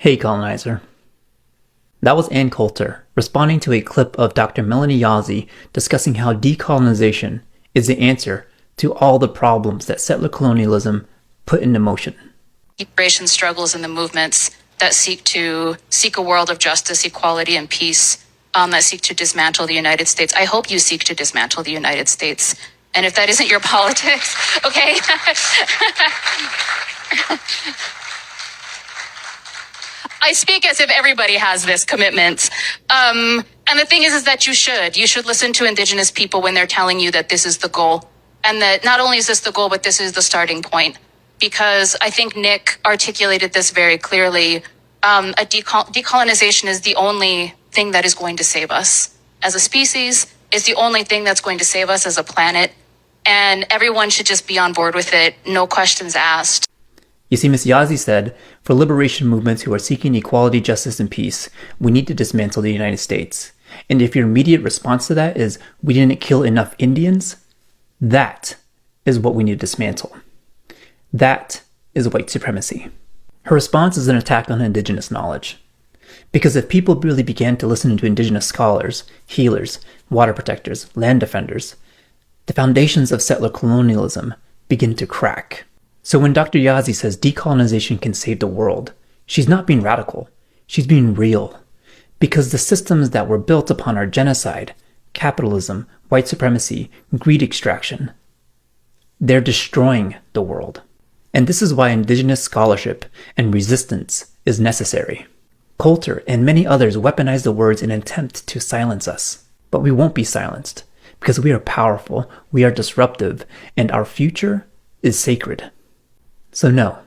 Hey colonizer. That was Ann Coulter responding to a clip of Dr. Melanie Yazzie discussing how decolonization is the answer to all the problems that settler colonialism put into motion. Liberation struggles and the movements that seek a world of justice, equality, and peace, that seek to dismantle the United States. I hope you seek to dismantle the United States. And if that isn't your politics, okay? I speak as if everybody has this commitment. And the thing is that you should listen to Indigenous people when they're telling you that this is the goal. And that not only is this the goal, but this is the starting point. Because I think Nick articulated this very clearly. Decolonization is the only thing that is going to save us as a species, is the only thing that's going to save us as a planet. And everyone should just be on board with it, no questions asked. You see, Ms. Yazzie said, for liberation movements who are seeking equality, justice, and peace, we need to dismantle the United States. And if your immediate response to that is, we didn't kill enough Indians, that is what we need to dismantle. That is white supremacy. Her response is an attack on Indigenous knowledge. Because if people really began to listen to Indigenous scholars, healers, water protectors, land defenders, the foundations of settler colonialism begin to crack. So when Dr. Yazzie says decolonization can save the world, she's not being radical. She's being real. Because the systems that were built upon our genocide, capitalism, white supremacy, greed extraction, they're destroying the world. And this is why Indigenous scholarship and resistance is necessary. Coulter and many others weaponize the words in an attempt to silence us. But we won't be silenced, because we are powerful, we are disruptive, and our future is sacred. So no,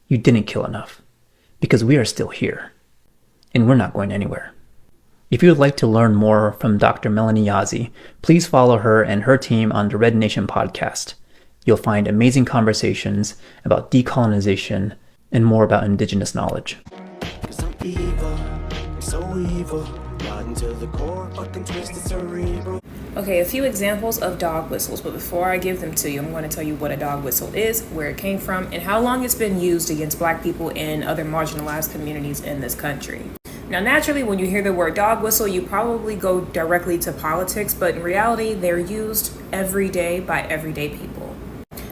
you didn't kill enough, because we are still here, and we're not going anywhere. If you would like to learn more from Dr. Melanie Yazzie, please follow her and her team on the Red Nation podcast. You'll find amazing conversations about decolonization and more about Indigenous knowledge. Okay, a few examples of dog whistles, but before I give them to you, I'm going to tell you what a dog whistle is, where it came from, and how long it's been used against Black people and other marginalized communities in this country. Now, naturally, when you hear the word dog whistle, you probably go directly to politics, but in reality, they're used every day by everyday people.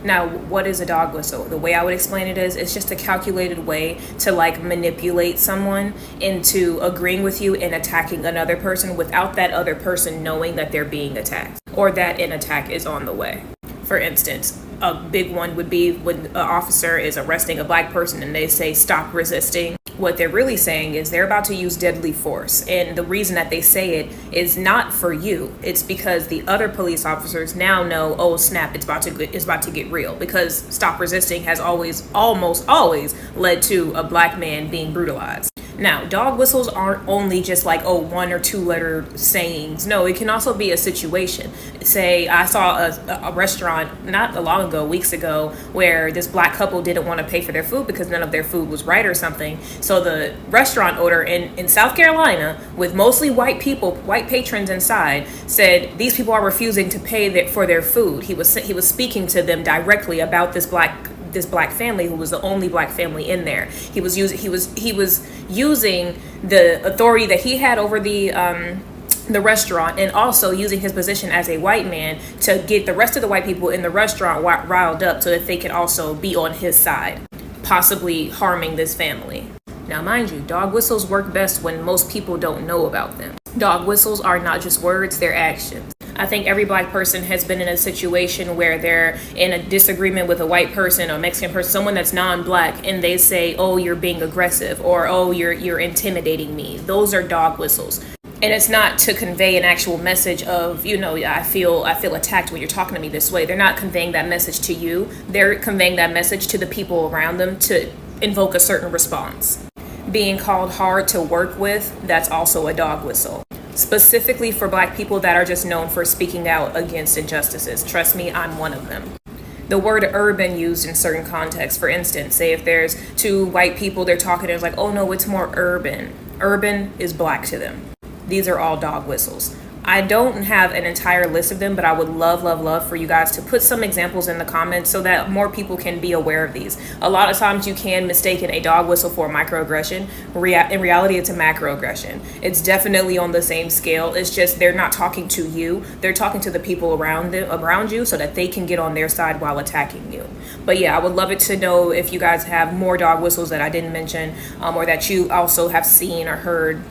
Now, what is a dog whistle? The way I would explain it is, it's just a calculated way to manipulate someone into agreeing with you and attacking another person without that other person knowing that they're being attacked or that an attack is on the way. For instance, a big one would be when an officer is arresting a Black person and they say, stop resisting. What they're really saying is they're about to use deadly force. And the reason that they say it is not for you. It's because the other police officers now know, oh snap, it's about to get real. Because stop resisting has almost always led to a Black man being brutalized. Now, dog whistles aren't only just one or two letter sayings. No, it can also be a situation. Say, I saw a restaurant not long ago, weeks ago, where this Black couple didn't want to pay for their food because none of their food was right or something. So the restaurant owner in South Carolina, with mostly white people, white patrons inside, said these people are refusing to pay for their food. He was speaking to them directly about this black family who was the only Black family in there. He was using the authority that he had over the restaurant, and also using his position as a white man to get the rest of the white people in the restaurant riled up so that they could also be on his side, possibly harming this family. Now, mind you, dog whistles work best when most people don't know about them. Dog whistles are not just words, they're actions. I think every Black person has been in a situation where they're in a disagreement with a white person or Mexican person, someone that's non-Black, and they say, oh, you're being aggressive, or oh, you're intimidating me. Those are dog whistles. And it's not to convey an actual message of, I feel attacked when you're talking to me this way. They're not conveying that message to you. They're conveying that message to the people around them to invoke a certain response. Being called hard to work with, that's also a dog whistle. Specifically for Black people that are just known for speaking out against injustices. Trust me, I'm one of them. The word urban used in certain contexts. For instance, say if there's two white people, they're talking, it's oh no, it's more urban. Urban is Black to them. These are all dog whistles. I don't have an entire list of them, but I would love for you guys to put some examples in the comments so that more people can be aware of these. A lot of times you can mistake a dog whistle for a microaggression. In reality, it's a macroaggression. It's definitely on the same scale. It's just they're not talking to you. They're talking to the people around you so that they can get on their side while attacking you. But yeah, I would love it to know if you guys have more dog whistles that I didn't mention, or that you also have seen or heard.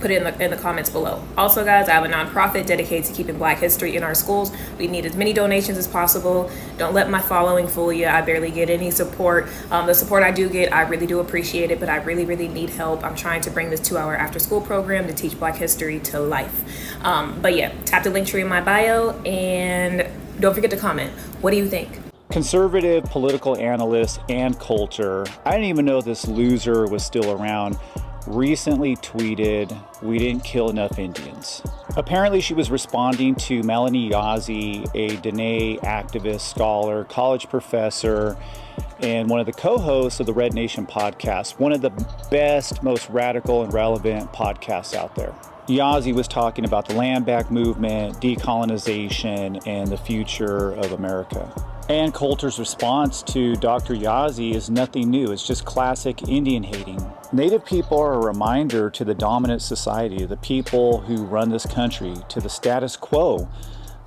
Put it in the comments below. Also, guys, I have a nonprofit dedicated to keeping Black history in our schools. We need as many donations as possible. Don't let my following fool you. I barely get any support. The support I do get, I really do appreciate it, but I really need help. I'm trying to bring this 2-hour after-school program to teach Black history to life. But yeah, tap the link tree in my bio, and don't forget to comment. What do you think? Conservative political analyst Ann Coulter, I didn't even know this loser was still around, recently tweeted, "We didn't kill enough Indians." Apparently she was responding to Melanie Yazzie, a Dene activist, scholar, college professor, and one of the co-hosts of the Red Nation podcast, one of the best, most radical and relevant podcasts out there. Yazzie was talking about the land back movement, decolonization, and the future of America. Ann Coulter's response to Dr. Yazzie is nothing new. It's just classic Indian hating. Native people are a reminder to the dominant society, the people who run this country, to the status quo,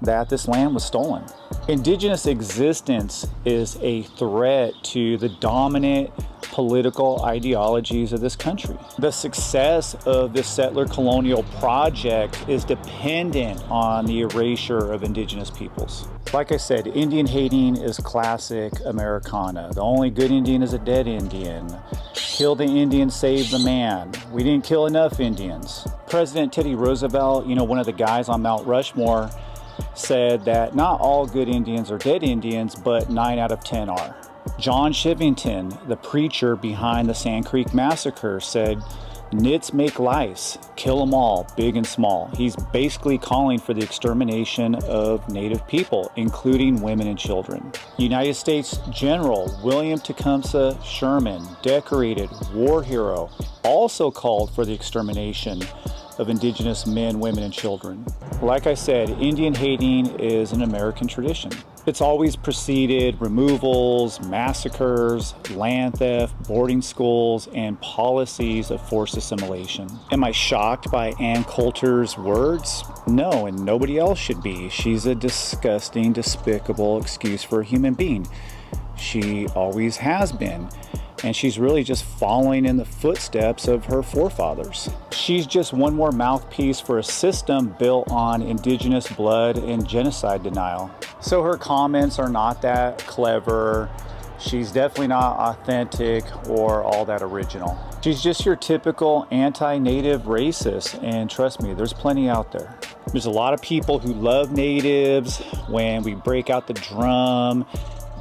that this land was stolen. Indigenous existence is a threat to the dominant political ideologies of this country. The success of this settler colonial project is dependent on the erasure of indigenous peoples. Like I said, Indian hating is classic Americana. The only good Indian is a dead Indian. Kill the Indian, save the man. We didn't kill enough Indians. President Teddy Roosevelt, one of the guys on Mount Rushmore, said that not all good Indians are dead Indians, but 9 out of 10 are. John Shivington, the preacher behind the Sand Creek Massacre, said, "Nits make lice, kill them all, big and small." He's basically calling for the extermination of Native people, including women and children. United States General William Tecumseh Sherman, decorated war hero, also called for the extermination of indigenous men, women, and children. Like I said, Indian hating is an American tradition. It's always preceded removals, massacres, land theft, boarding schools, and policies of forced assimilation. Am I shocked by Ann Coulter's words? No, and nobody else should be. She's a disgusting, despicable excuse for a human being. She always has been. And she's really just following in the footsteps of her forefathers. She's just one more mouthpiece for a system built on indigenous blood and genocide denial. So her comments are not that clever. She's definitely not authentic or all that original. She's just your typical anti-native racist, and trust me, there's plenty out there. There's a lot of people who love natives when we break out the drum,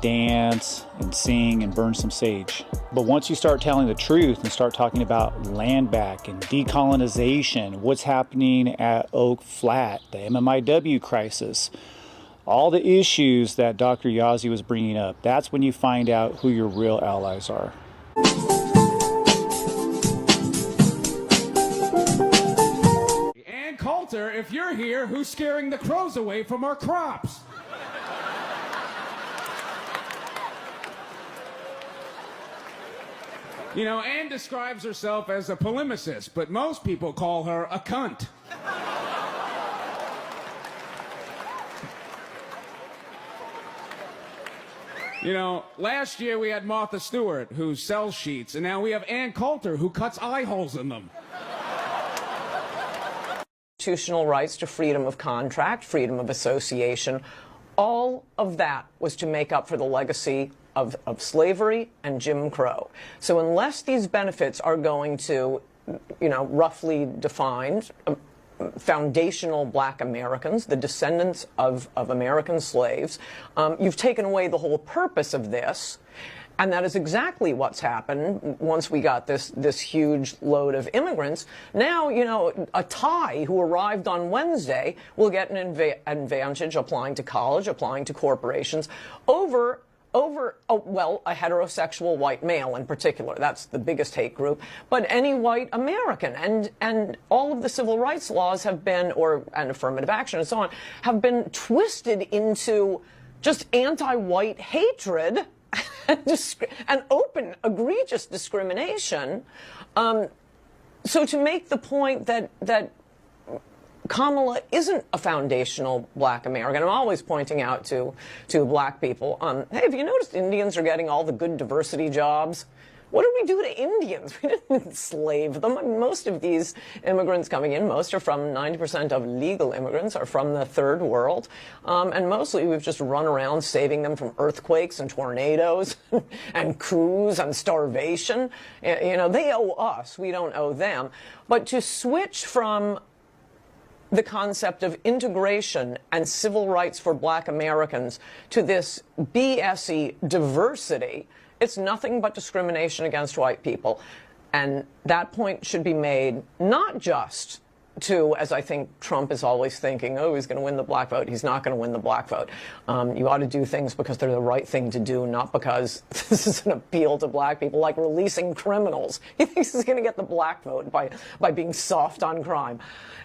dance and sing and burn some sage. But once you start telling the truth and start talking about land back and decolonization, what's happening at Oak Flat, the MMIW crisis, all the issues that Dr. Yazzie was bringing up, that's when you find out who your real allies are. Ann Coulter, if you're here, who's scaring the crows away from our crops? Ann describes herself as a polemicist, but most people call her a cunt. Last year we had Martha Stewart, who sells sheets, and now we have Ann Coulter, who cuts eye holes in them. Constitutional rights to freedom of contract, freedom of association, all of that was to make up for the legacy of slavery and Jim Crow. So unless these benefits are going to, roughly defined, foundational Black Americans, the descendants of American slaves, you've taken away the whole purpose of this. And that is exactly what's happened once we got this huge load of immigrants. Now, a Thai who arrived on Wednesday will get an advantage applying to college, applying to corporations, over over, a heterosexual white male in particular. That's the biggest hate group. But any white American. And all of the civil rights laws have been, and affirmative action and so on, have been twisted into just anti-white hatred and open, egregious discrimination. So to make the point that Kamala isn't a foundational black American. I'm always pointing out to black people, hey, have you noticed Indians are getting all the good diversity jobs? What did we do to Indians? We didn't enslave them. I mean, most of these immigrants coming in, most are from, 90% of legal immigrants are from the third world. And mostly we've just run around saving them from earthquakes and tornadoes and coups and starvation. You know, they owe us. We don't owe them. But to switch from the concept of integration and civil rights for black Americans to this BS-y diversity, it's nothing but discrimination against white people. And that point should be made not just to, as I think Trump is always thinking, oh, he's going to win the black vote. He's not going to win the black vote. You ought to do things because they're the right thing to do, not because this is an appeal to black people, like releasing criminals. He thinks he's going to get the black vote by being soft on crime.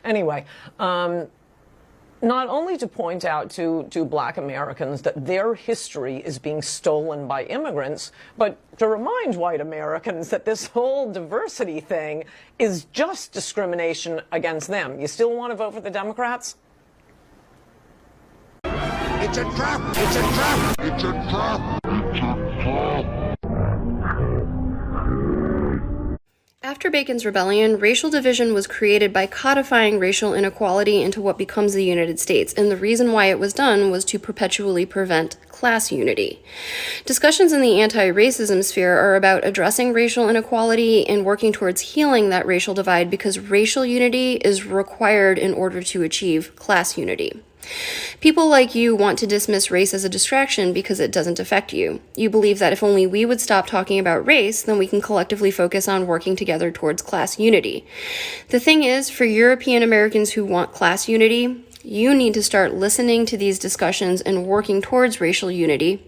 Anyway, not only to point out to black Americans that their history is being stolen by immigrants, but to remind white Americans that this whole diversity thing is just discrimination against them. You still want to vote for the Democrats? It's a trap! It's a trap! It's a trap! It's a trap! After Bacon's Rebellion, racial division was created by codifying racial inequality into what becomes the United States, and the reason why it was done was to perpetually prevent class unity. Discussions in the anti-racism sphere are about addressing racial inequality and working towards healing that racial divide because racial unity is required in order to achieve class unity. People like you want to dismiss race as a distraction because it doesn't affect you. You believe that if only we would stop talking about race, then we can collectively focus on working together towards class unity. The thing is, for European Americans who want class unity, you need to start listening to these discussions and working towards racial unity,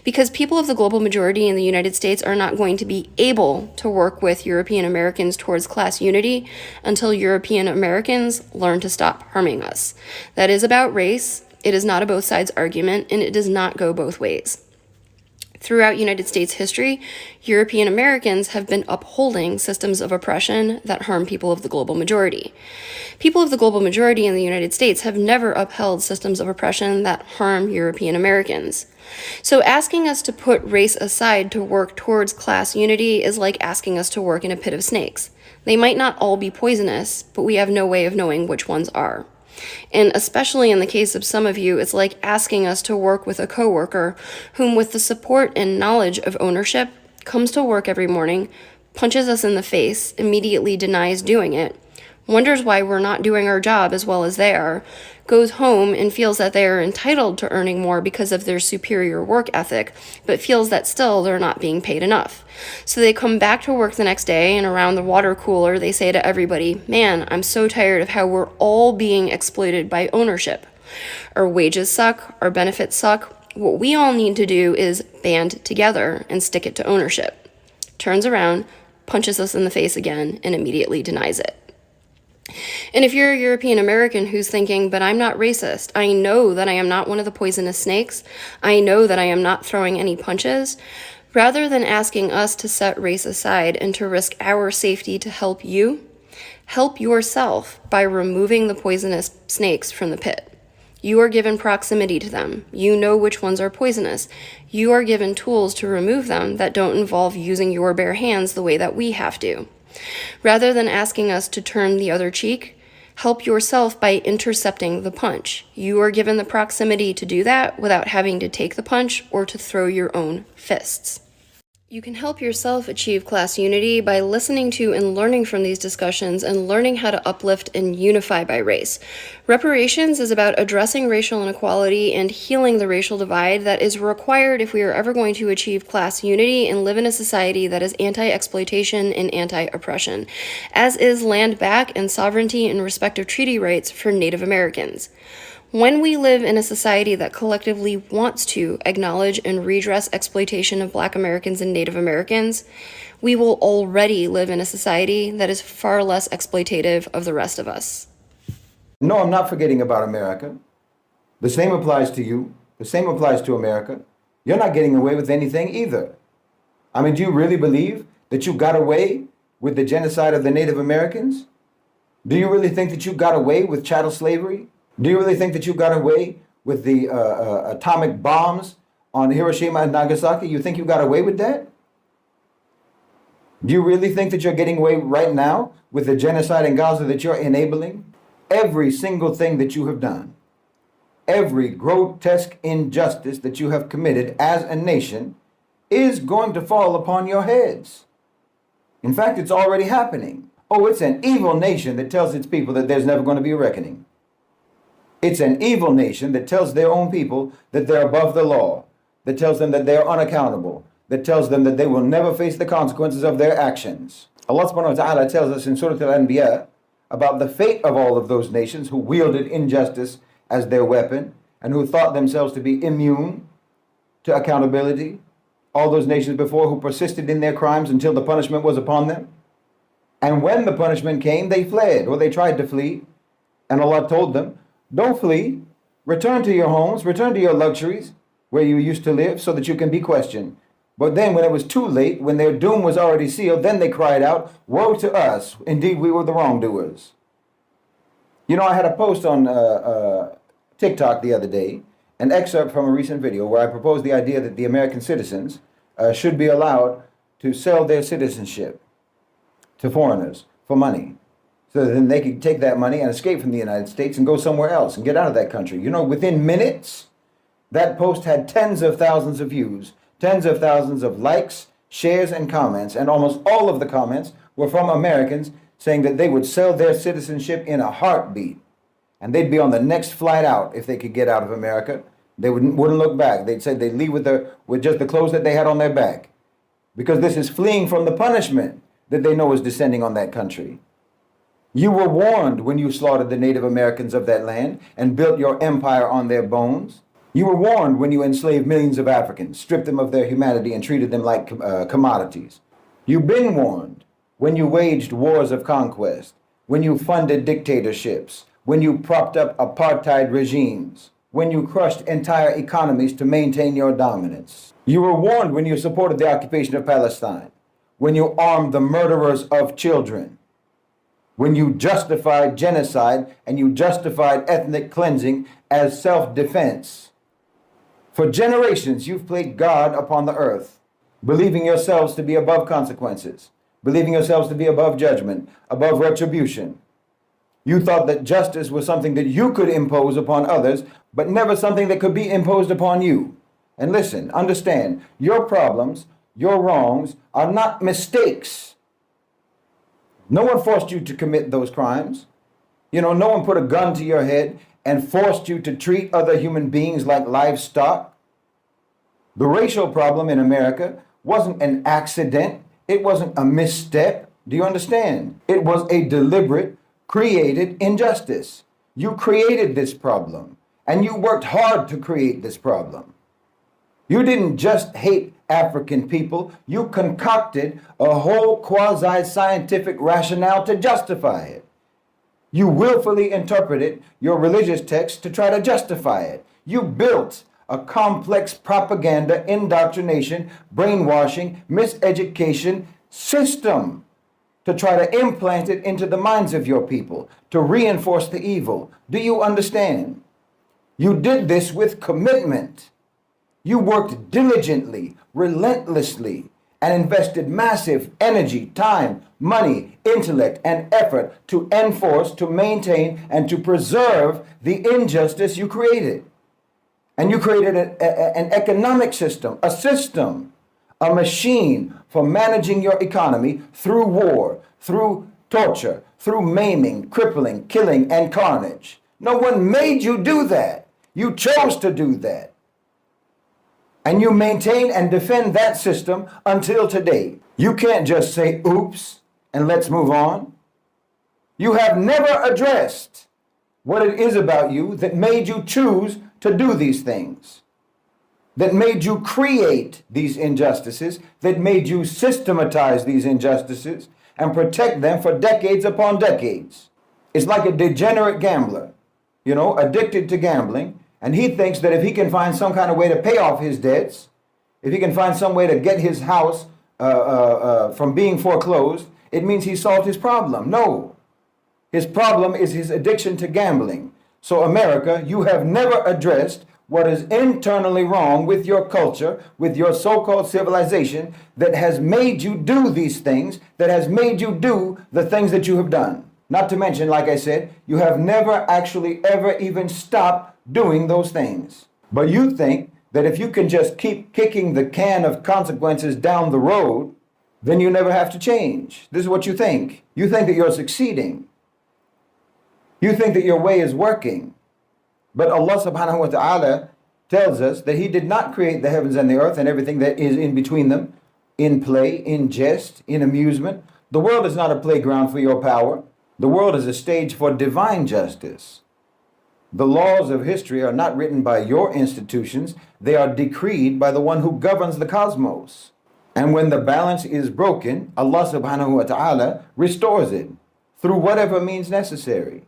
because people of the global majority in the United States are not going to be able to work with European Americans towards class unity until European Americans learn to stop harming us. That is about race. It is not a both sides argument, and it does not go both ways. Throughout United States history, European Americans have been upholding systems of oppression that harm people of the global majority. People of the global majority in the United States have never upheld systems of oppression that harm European Americans. So asking us to put race aside to work towards class unity is like asking us to work in a pit of snakes. They might not all be poisonous, but we have no way of knowing which ones are. And especially in the case of some of you, it's like asking us to work with a coworker whom, with the support and knowledge of ownership, comes to work every morning, punches us in the face, immediately denies doing it, wonders why we're not doing our job as well as they are, goes home and feels that they are entitled to earning more because of their superior work ethic, but feels that still they're not being paid enough. So they come back to work the next day, and around the water cooler they say to everybody, "Man, I'm so tired of how we're all being exploited by ownership. Our wages suck, our benefits suck. What we all need to do is band together and stick it to ownership." Turns around, punches us in the face again, and immediately denies it. And if you're a European American who's thinking, but I'm not racist, I know that I am not one of the poisonous snakes, I know that I am not throwing any punches, rather than asking us to set race aside and to risk our safety to help you, help yourself by removing the poisonous snakes from the pit. You are given proximity to them. You know which ones are poisonous. You are given tools to remove them that don't involve using your bare hands the way that we have to. Rather than asking us to turn the other cheek, help yourself by intercepting the punch. You are given the proximity to do that without having to take the punch or to throw your own fists. You can help yourself achieve class unity by listening to and learning from these discussions and learning how to uplift and unify by race. Reparations is about addressing racial inequality and healing the racial divide that is required if we are ever going to achieve class unity and live in a society that is anti-exploitation and anti-oppression, as is land back and sovereignty and respect of treaty rights for Native Americans. When we live in a society that collectively wants to acknowledge and redress exploitation of Black Americans and Native Americans, we will already live in a society that is far less exploitative of the rest of us. No, I'm not forgetting about America. The same applies to you. The same applies to America. You're not getting away with anything either. I mean, do you really believe that you got away with the genocide of the Native Americans? Do you really think that you got away with chattel slavery? Do you really think that you got away with the atomic bombs on Hiroshima and Nagasaki? You think you got away with that? Do you really think that you're getting away right now with the genocide in Gaza that you're enabling? Every single thing that you have done, every grotesque injustice that you have committed as a nation is going to fall upon your heads. In fact, it's already happening. Oh, it's an evil nation that tells its people that there's never going to be a reckoning. It's an evil nation that tells their own people that they're above the law, that tells them that they're unaccountable, that tells them that they will never face the consequences of their actions. Allah subhanahu wa ta'ala tells us in Surah Al-Anbiya about the fate of all of those nations who wielded injustice as their weapon and who thought themselves to be immune to accountability. All those nations before who persisted in their crimes until the punishment was upon them. And when the punishment came, they fled, or they tried to flee. And Allah told them, don't flee. Return to your homes, return to your luxuries where you used to live so that you can be questioned. But then when it was too late, when their doom was already sealed, then they cried out, woe to us. Indeed, we were the wrongdoers. You know, I had a post on TikTok the other day, an excerpt from a recent video where I proposed the idea that the American citizens should be allowed to sell their citizenship to foreigners for money. So then they could take that money and escape from the United States and go somewhere else and get out of that country. You know, within minutes, that post had tens of thousands of views, tens of thousands of likes, shares, and comments. And almost all of the comments were from Americans saying that they would sell their citizenship in a heartbeat. And they'd be on the next flight out if they could get out of America. They wouldn't look back. They'd say they'd leave with just the clothes that they had on their back. Because this is fleeing from the punishment that they know is descending on that country. You were warned when you slaughtered the Native Americans of that land and built your empire on their bones. You were warned when you enslaved millions of Africans, stripped them of their humanity and treated them like commodities. You've been warned when you waged wars of conquest, when you funded dictatorships, when you propped up apartheid regimes, when you crushed entire economies to maintain your dominance. You were warned when you supported the occupation of Palestine, when you armed the murderers of children, when you justified genocide and you justified ethnic cleansing as self-defense. For generations, you've played God upon the earth, believing yourselves to be above consequences, believing yourselves to be above judgment, above retribution. You thought that justice was something that you could impose upon others, but never something that could be imposed upon you. And listen, understand, your problems, your wrongs are not mistakes. No one forced you to commit those crimes. You know, no one put a gun to your head and forced you to treat other human beings like livestock. The racial problem in America wasn't an accident. It wasn't a misstep. Do you understand? It was a deliberate, created injustice. You created this problem, and you worked hard to create this problem. You didn't just hate African people, you concocted a whole quasi-scientific rationale to justify it. You willfully interpreted your religious text to try to justify it. You built a complex propaganda, indoctrination, brainwashing, miseducation system to try to implant it into the minds of your people, to reinforce the evil. Do you understand? You did this with commitment. You worked diligently, relentlessly, and invested massive energy, time, money, intellect, and effort to enforce, to maintain, and to preserve the injustice you created. And you created an economic system, a machine for managing your economy through war, through torture, through maiming, crippling, killing, and carnage. No one made you do that. You chose to do that. And you maintain and defend that system until today. You can't just say, oops, and let's move on. You have never addressed what it is about you that made you choose to do these things, that made you create these injustices, that made you systematize these injustices and protect them for decades upon decades. It's like a degenerate gambler, addicted to gambling, and he thinks that if he can find some kind of way to pay off his debts, if he can find some way to get his house from being foreclosed, it means he solved his problem. No. His problem is his addiction to gambling. So America, you have never addressed what is internally wrong with your culture, with your so-called civilization that has made you do these things, that has made you do the things that you have done. Not to mention, like I said, you have never actually ever even stopped doing those things. But you think that if you can just keep kicking the can of consequences down the road, then you never have to change. This is what you think. You think that you're succeeding. You think that your way is working. But Allah subhanahu wa ta'ala tells us that He did not create the heavens and the earth and everything that is in between them, in play, in jest, in amusement. The world is not a playground for your power. The world is a stage for divine justice. The laws of history are not written by your institutions. They are decreed by the one who governs the cosmos. And when the balance is broken, Allah subhanahu wa ta'ala restores it through whatever means necessary.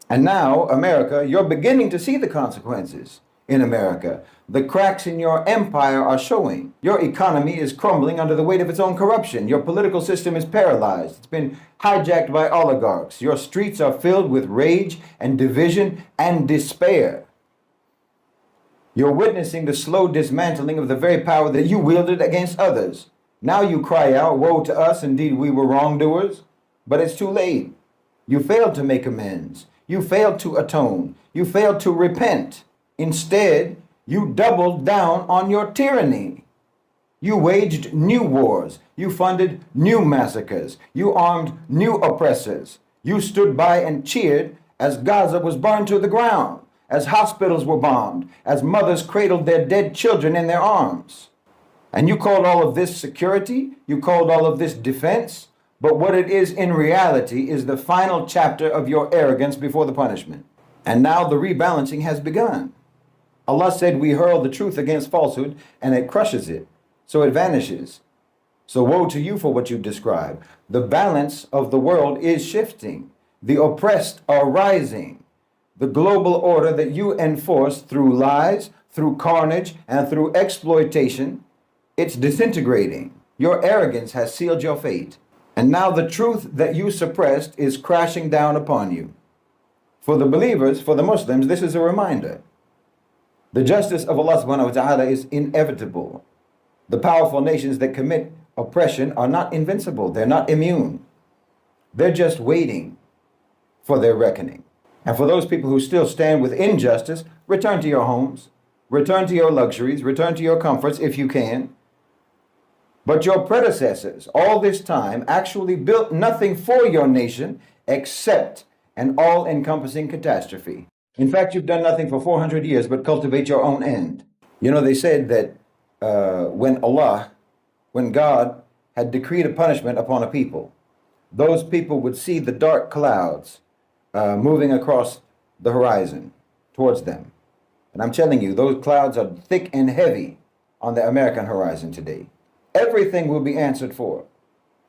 And now, America, you're beginning to see the consequences in America. The cracks in your empire are showing. Your economy is crumbling under the weight of its own corruption. Your political system is paralyzed. It's been hijacked by oligarchs. Your streets are filled with rage and division and despair. You're witnessing the slow dismantling of the very power that you wielded against others. Now you cry out, woe to us, indeed we were wrongdoers. But it's too late. You failed to make amends. You failed to atone. You failed to repent. Instead, you doubled down on your tyranny. You waged new wars. You funded new massacres. You armed new oppressors. You stood by and cheered as Gaza was burned to the ground, as hospitals were bombed, as mothers cradled their dead children in their arms. And you called all of this security. You called all of this defense. But what it is in reality is the final chapter of your arrogance before the punishment. And now the rebalancing has begun. Allah said we hurl the truth against falsehood and it crushes it, so it vanishes. So woe to you for what you describe. The balance of the world is shifting. The oppressed are rising. The global order that you enforce through lies, through carnage, and through exploitation, it's disintegrating. Your arrogance has sealed your fate. And now the truth that you suppressed is crashing down upon you. For the believers, for the Muslims, this is a reminder. The justice of Allah subhanahu wa ta'ala is inevitable. The powerful nations that commit oppression are not invincible. They're not immune. They're just waiting for their reckoning. And for those people who still stand with injustice, return to your homes, return to your luxuries, return to your comforts if you can. But your predecessors, all this time, actually built nothing for your nation except an all-encompassing catastrophe. In fact, you've done nothing for 400 years but cultivate your own end. They said that when God had decreed a punishment upon a people, those people would see the dark clouds moving across the horizon towards them. And I'm telling you, those clouds are thick and heavy on the American horizon today. Everything will be answered for.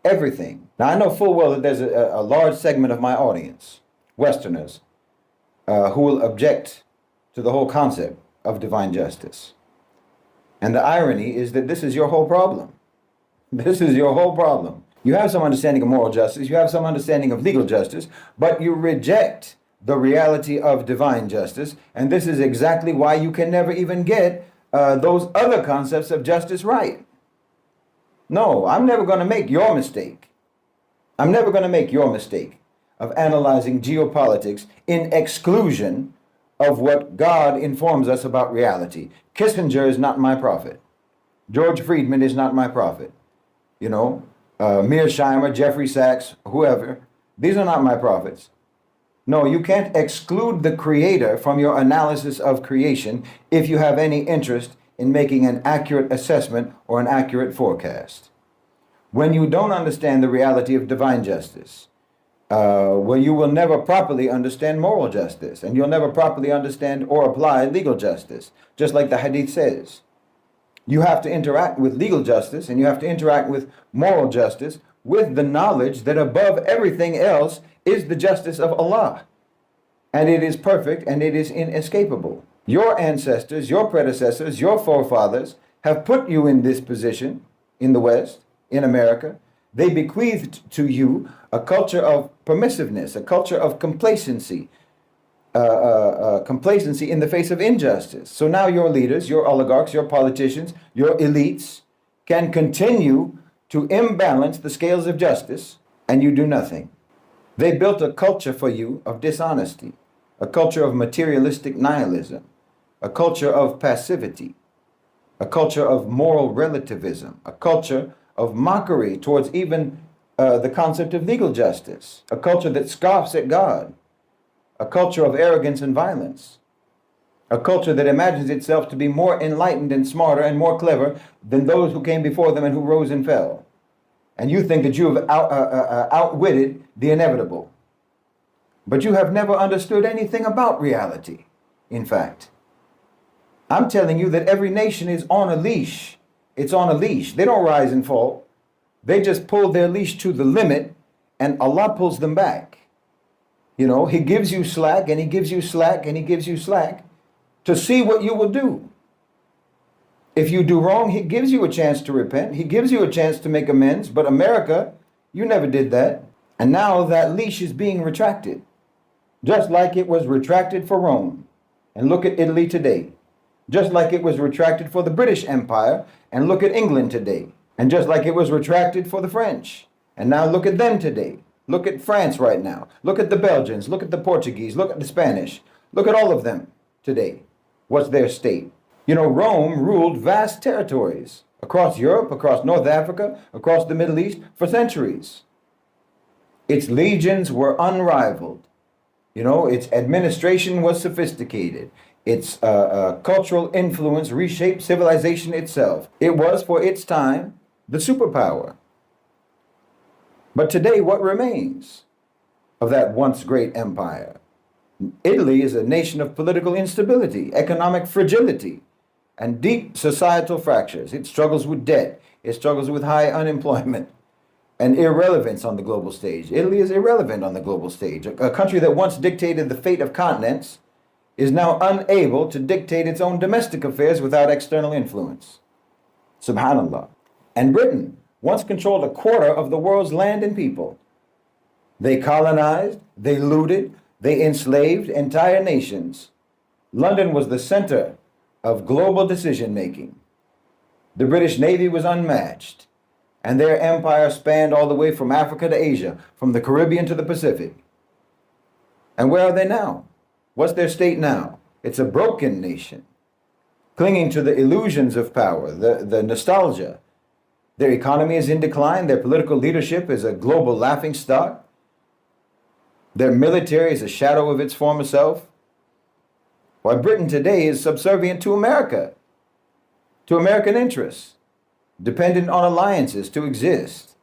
Everything. Now, I know full well that there's a large segment of my audience, Westerners, who will object to the whole concept of divine justice. And the irony is that this is your whole problem. This is your whole problem. You have some understanding of moral justice, you have some understanding of legal justice, but you reject the reality of divine justice, and this is exactly why you can never even get those other concepts of justice right. No, I'm never going to make your mistake. I'm never going to make your mistake of analyzing geopolitics in exclusion of what God informs us about reality. Kissinger is not my prophet. George Friedman is not my prophet. Mearsheimer, Jeffrey Sachs, whoever, these are not my prophets. No, you can't exclude the Creator from your analysis of creation if you have any interest in making an accurate assessment or an accurate forecast. When you don't understand the reality of divine justice, well, you will never properly understand moral justice, and you'll never properly understand or apply legal justice, just like the hadith says. You have to interact with legal justice, and you have to interact with moral justice with the knowledge that above everything else is the justice of Allah. And it is perfect and it is inescapable. Your ancestors, your predecessors, your forefathers have put you in this position in the West, in America. They bequeathed to you a culture of permissiveness, a culture of complacency, complacency in the face of injustice. So now your leaders, your oligarchs, your politicians, your elites can continue to imbalance the scales of justice, and you do nothing. They built a culture for you of dishonesty, a culture of materialistic nihilism, a culture of passivity, a culture of moral relativism, a culture of mockery towards even the concept of legal justice, a culture that scoffs at God, a culture of arrogance and violence, a culture that imagines itself to be more enlightened and smarter and more clever than those who came before them and who rose and fell. And you think that you have outwitted the inevitable. But you have never understood anything about reality, in fact. I'm telling you that every nation is on a leash. It's on a leash. They don't rise and fall. They just pull their leash to the limit, and Allah pulls them back. You know, He gives you slack, and He gives you slack, and He gives you slack to see what you will do. If you do wrong, He gives you a chance to repent. He gives you a chance to make amends. But America, you never did that. And now that leash is being retracted, just like it was retracted for Rome. And look at Italy today. Just like it was retracted for the British Empire, and look at England today. And just like it was retracted for the French. And now look at them today. Look at France right now. Look at the Belgians. Look at the Portuguese. Look at the Spanish. Look at all of them today. What's their state? You know, Rome ruled vast territories across Europe, across North Africa, across the Middle East for centuries. Its legions were unrivaled. You know, its administration was sophisticated. Its cultural influence reshaped civilization itself. It was, for its time, the superpower. But today, what remains of that once great empire? Italy is a nation of political instability, economic fragility, and deep societal fractures. It struggles with debt. It struggles with high unemployment and irrelevance on the global stage. Italy is irrelevant on the global stage. A country that once dictated the fate of continents is now unable to dictate its own domestic affairs without external influence. Subhanallah. And Britain once controlled a quarter of the world's land and people. They colonized, they looted, they enslaved entire nations. London was the center of global decision-making. The British Navy was unmatched, and their empire spanned all the way from Africa to Asia, from the Caribbean to the Pacific. And where are they now? What's their state now? It's a broken nation, clinging to the illusions of power, the nostalgia. Their economy is in decline. Their political leadership is a global laughingstock. Their military is a shadow of its former self. Why, Britain today is subservient to America, to American interests, dependent on alliances to exist,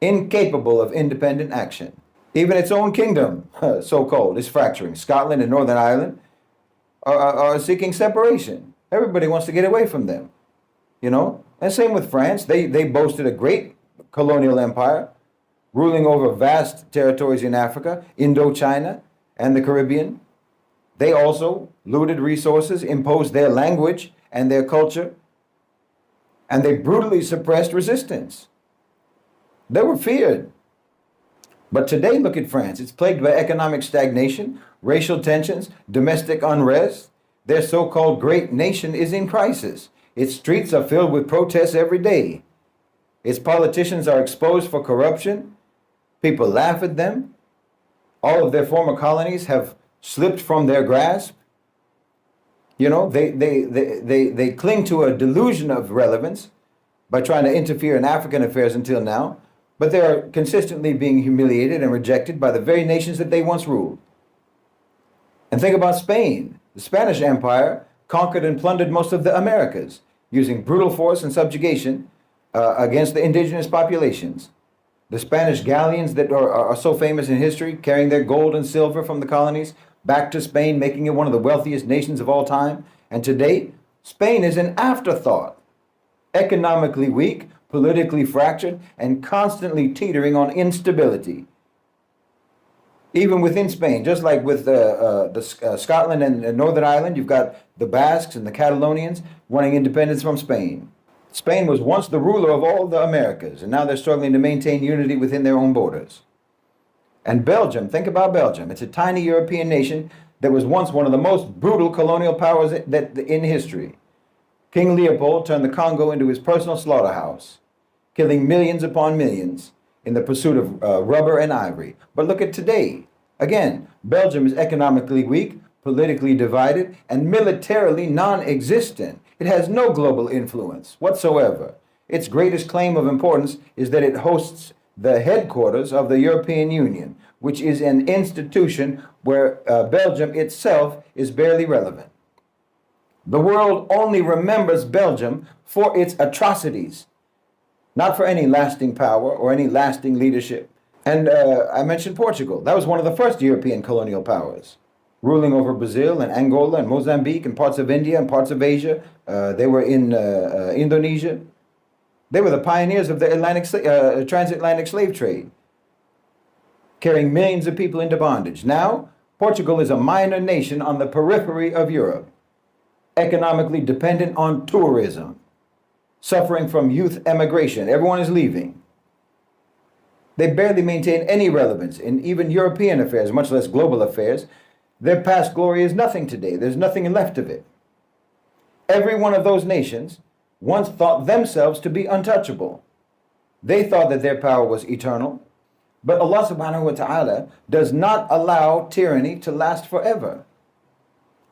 incapable of independent action. Even its own kingdom, so-called, is fracturing. Scotland and Northern Ireland are seeking separation. Everybody wants to get away from them, you know? And same with France. They boasted a great colonial empire, ruling over vast territories in Africa, Indochina, and the Caribbean. They also looted resources, imposed their language and their culture, and they brutally suppressed resistance. They were feared. But today, look at France. It's plagued by economic stagnation, racial tensions, domestic unrest. Their so-called great nation is in crisis. Its streets are filled with protests every day. Its politicians are exposed for corruption. People laugh at them. All of their former colonies have slipped from their grasp. You know, they cling to a delusion of relevance by trying to interfere in African affairs until now. But they are consistently being humiliated and rejected by the very nations that they once ruled. And think about Spain. The Spanish Empire conquered and plundered most of the Americas, using brutal force and subjugation against the indigenous populations. The Spanish galleons that are so famous in history, carrying their gold and silver from the colonies back to Spain, making it one of the wealthiest nations of all time. And today, Spain is an afterthought, economically weak, politically fractured, and constantly teetering on instability. Even within Spain, just like with Scotland and Northern Ireland, you've got the Basques and the Catalonians wanting independence from Spain. Spain was once the ruler of all the Americas, and now they're struggling to maintain unity within their own borders. And Belgium, think about Belgium. It's a tiny European nation that was once one of the most brutal colonial powers in history. King Leopold turned the Congo into his personal slaughterhouse, killing millions upon millions in the pursuit of rubber and ivory. But look at today. Again, Belgium is economically weak, politically divided, and militarily non-existent. It has no global influence whatsoever. Its greatest claim of importance is that it hosts the headquarters of the European Union, which is an institution where Belgium itself is barely relevant. The world only remembers Belgium for its atrocities, not for any lasting power or any lasting leadership. And I mentioned Portugal. That was one of the first European colonial powers, ruling over Brazil and Angola and Mozambique and parts of India and parts of Asia. They were in Indonesia. They were the pioneers of the transatlantic slave trade, carrying millions of people into bondage. Now, Portugal is a minor nation on the periphery of Europe, economically dependent on tourism, suffering from youth emigration. Everyone is leaving. They barely maintain any relevance in even European affairs, much less global affairs. Their past glory is nothing today. There's nothing left of it. Every one of those nations once thought themselves to be untouchable. They thought that their power was eternal. But Allah subhanahu wa ta'ala does not allow tyranny to last forever.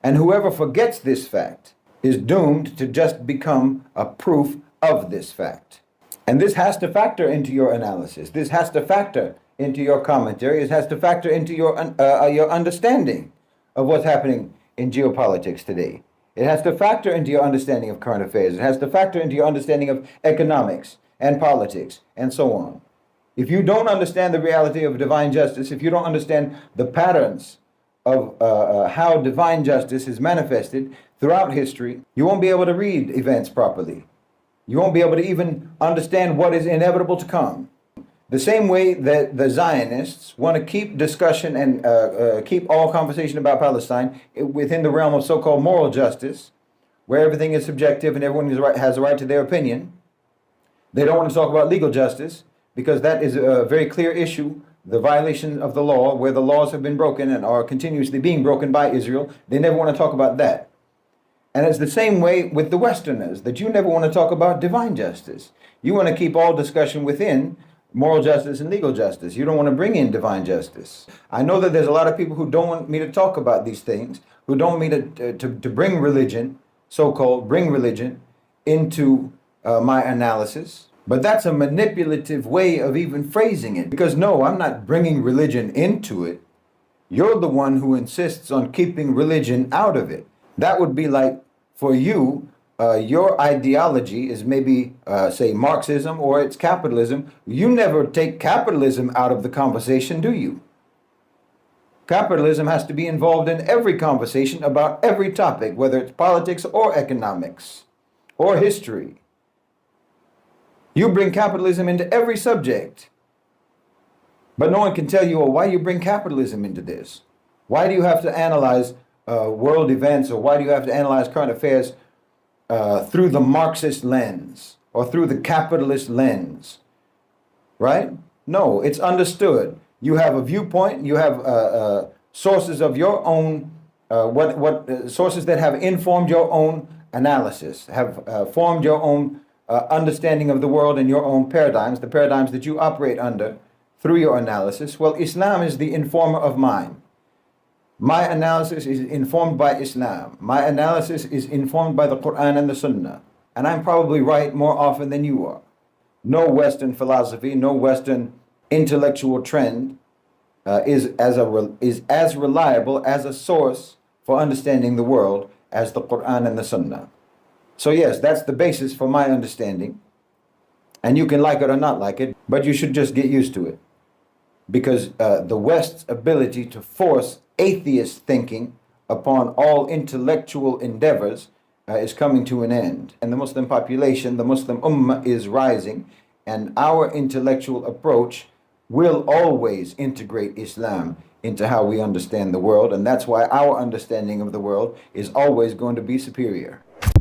And whoever forgets this fact is doomed to just become a proof of this fact. And this has to factor into your analysis. This has to factor into your commentary. It has to factor into your understanding of what's happening in geopolitics today. It has to factor into your understanding of current affairs. It has to factor into your understanding of economics and politics and so on. If you don't understand the reality of divine justice, if you don't understand the patterns of how divine justice is manifested throughout history, you won't be able to read events properly. You won't be able to even understand what is inevitable to come. The same way that the Zionists want to keep discussion and keep all conversation about Palestine within the realm of so-called moral justice, where everything is subjective and everyone has a right to their opinion. They don't want to talk about legal justice because that is a very clear issue, the violation of the law, where the laws have been broken and are continuously being broken by Israel. They never want to talk about that. And it's the same way with the Westerners, that you never want to talk about divine justice. You want to keep all discussion within moral justice and legal justice. You don't want to bring in divine justice. I know that there's a lot of people who don't want me to talk about these things, who don't want me to bring religion, so-called bring religion, into my analysis. But that's a manipulative way of even phrasing it. Because no, I'm not bringing religion into it. You're the one who insists on keeping religion out of it. That would be like, for you, your ideology is maybe, say, Marxism or it's capitalism. You never take capitalism out of the conversation, do you? Capitalism has to be involved in every conversation about every topic, whether it's politics or economics or history. You bring capitalism into every subject. But no one can tell you, well, why do you bring capitalism into this? Why do you have to analyze world events, or why do you have to analyze current affairs through the Marxist lens or through the capitalist lens? Right? No, it's understood. You have a viewpoint. You have sources of your own, sources that have informed your own analysis, have formed your own understanding of the world and your own paradigms, the paradigms that you operate under through your analysis. Well, Islam is the informer of mine. My analysis is informed by Islam. My analysis is informed by the Quran and the Sunnah. And I'm probably right more often than you are. No Western philosophy, no Western intellectual trend is as reliable as a source for understanding the world as the Quran and the Sunnah. So yes, that's the basis for my understanding. And you can like it or not like it, but you should just get used to it. Because the West's ability to force atheist thinking upon all intellectual endeavors is coming to an end. And the Muslim population, the Muslim ummah, is rising. And our intellectual approach will always integrate Islam into how we understand the world. And that's why our understanding of the world is always going to be superior.